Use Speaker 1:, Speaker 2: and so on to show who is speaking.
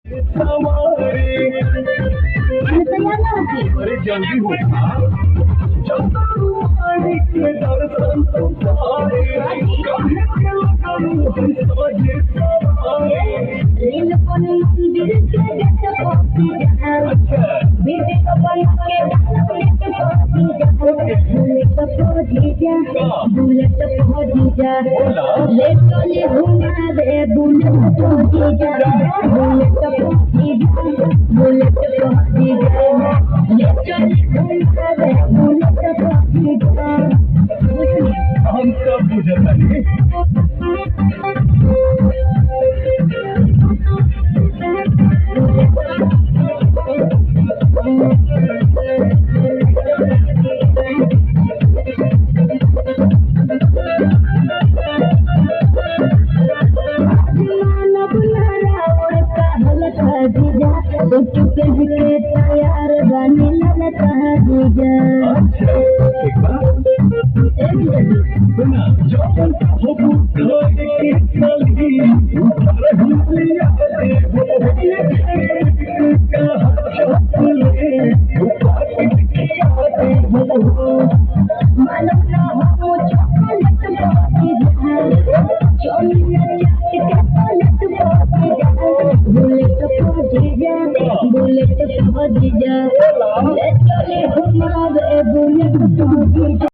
Speaker 1: मैं तैयार ना होगी।
Speaker 2: अरे जल्दी हो जब तक तुम्हारी के दर्शन तुम्हारे कभी दिल करूं समझे तुम्हारे
Speaker 1: रेल पर मंदिर के गेट पहुंची जा बेटे को बना के बुलेट पहुंची जा बुलेट पहुंची जा ले चले घुमा दे बुलेट पहुंची जा बुलेट पहुंची जा बुलेट पहुंची जा ले चले घुमा दे बुलेट पहुंची जा
Speaker 2: हम सब बुझता नहीं
Speaker 1: तैयार बनी ललता जीजा
Speaker 2: एक बात सुना जौन हो बुझो के चली ऊपर हुलिया दे वो कहा चले ऊपर किया दे वो
Speaker 1: मालूम ना हो चॉकलेट पहुंची जा चॉकलेट के पलट पहुंची जा बुलेट पहुंची जा बुलेट पहुंची जा ले चले घुमा दे बुलेट पहुंची जा